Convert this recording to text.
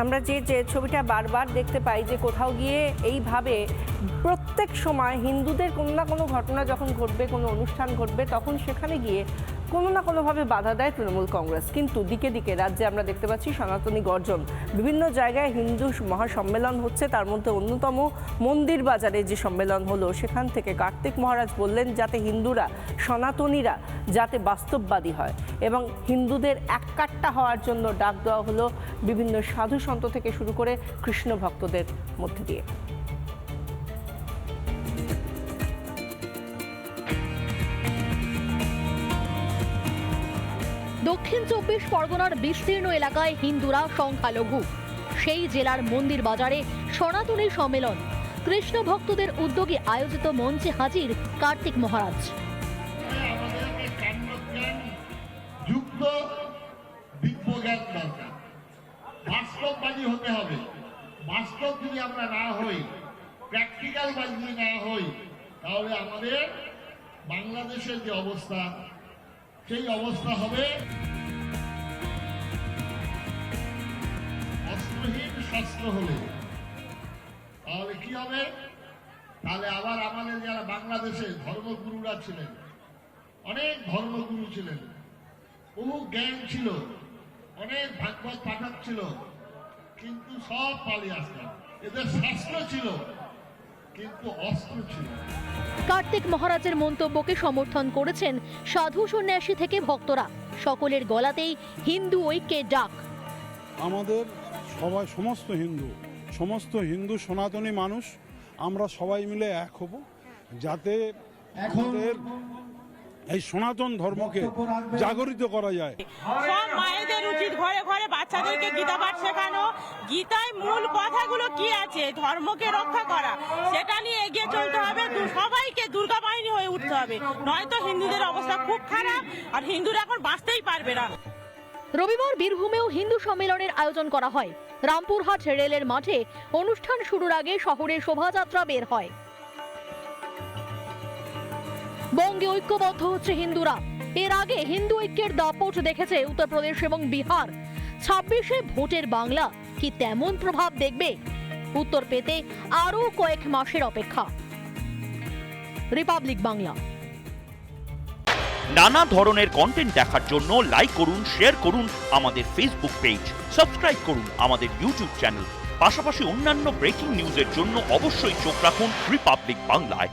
আমরা যে ছবিটা বারবার দেখতে পাই যে কোথাও গিয়ে এইভাবে প্রত্যেক সময় হিন্দুদের কোনো না কোনো ঘটনা যখন ঘটবে, কোনো অনুষ্ঠান ঘটবে, তখন সেখানে গিয়ে কোনো না কোনোভাবে বাধা দেয় তৃণমূল কংগ্রেস। কিন্তু দিকে দিকে রাজ্যে আমরা দেখতে পাচ্ছি সনাতনী গর্জন। বিভিন্ন জায়গায় হিন্দু মহাসম্মেলন হচ্ছে, তার মধ্যে অন্যতম মন্দির বাজারে যে সম্মেলন হলো, সেখান থেকে কার্তিক মহারাজ বললেন যাতে হিন্দুরা, সনাতনীরা যাতে বাস্তববাদী হয় এবং হিন্দুদের এককাট্টা হওয়ার জন্য ডাক দেওয়া হলো বিভিন্ন সাধু সন্ত থেকে শুরু করে কৃষ্ণ ভক্তদের মধ্যে দিয়ে। দক্ষিণ ২৪ পরগনার বিস্তীর্ণ এলাকায় হিন্দুরা সংখ্যালঘু। সেই জেলার মন্দির বাজারে সনাতনী সম্মেলন। কৃষ্ণ ভক্তদের উদ্যোগে আয়োজিত মঞ্চে হাজির কার্তিক মহারাজ। বাস্তববাদী হতে হবে। বাস্তব যদি আমরা না হই, প্র্যাকটিক্যাল বাজি না হই, তাহলে আমাদের বাংলাদেশের যে অবস্থা, সেই অবস্থা হবে অস্ত্রহীন শস্ত্র হলে। তাহলে কি হবে? তাহলে আবার আমাদের যারা বাংলাদেশে ধর্মগুরুরা ছিলেন, অনেক ধর্মগুরু ছিলেন, বহু জ্ঞান ছিল, অনেক ভাগবত পাঠক ছিল, কিন্তু সব পালিয়ে আসতেন। এদের শাস্ত্র ছিল কিন্তু অস্ত্র ছিল। কার্তিক মহারাজের মন্তব্যকে সমর্থন করেছেন সাধু সন্ন্যাসী থেকে ভক্তরা। সকলের গলাতেই হিন্দু ঐক্যের ডাক। আমাদের সবাই, সমস্ত হিন্দু সনাতনী মানুষ আমরা সবাই মিলে এক হব, যাতে আমাদের এই সনাতন ধর্মকে জাগরিত করা যায়। সব মায়েদের উচিত ঘরে ঘরে বাচ্চাদেরকে গীতা পাঠ শেখানো। গীতায় মূল কথাগুলো কি আছে, ধর্মকে রক্ষা করা, সেটা নিয়ে এগিয়ে চলতে হবে। সবাইকে দুর্গা বাহিনী হয়ে উঠতে হবে, নয়তো হিন্দুদের অবস্থা খুব খারাপ, আর হিন্দুরা এখন বাঁচতেই পারবে না। রবিবার বীরভূমেও হিন্দু সম্মেলনের আয়োজন করা হয়। রামপুরহাট রেলের মাঠে অনুষ্ঠান শুরুর আগে শহরে শোভাযাত্রা বের হয়। বঙ্গে ঐক্যবদ্ধ হচ্ছে হিন্দুরা। এর আগে হিন্দু ঐক্যের দাপট দেখেছে উত্তরপ্রদেশ এবং বিহার। ২৬শে ভোটের বাংলা কি তেমন প্রভাব দেখবে? উত্তর পেতে আরো কয়েক মাসের অপেক্ষা। রিপাবলিক বাংলা। নানা ধরনের কন্টেন্ট দেখার জন্য লাইক করুন, শেয়ার করুন আমাদের ফেসবুক পেজ, সাবস্ক্রাইব করুন আমাদের ইউটিউব চ্যানেল। পাশাপাশি অন্যান্য ব্রেকিং নিউজের জন্য অবশ্যই চোখ রাখুন রিপাবলিক বাংলায়।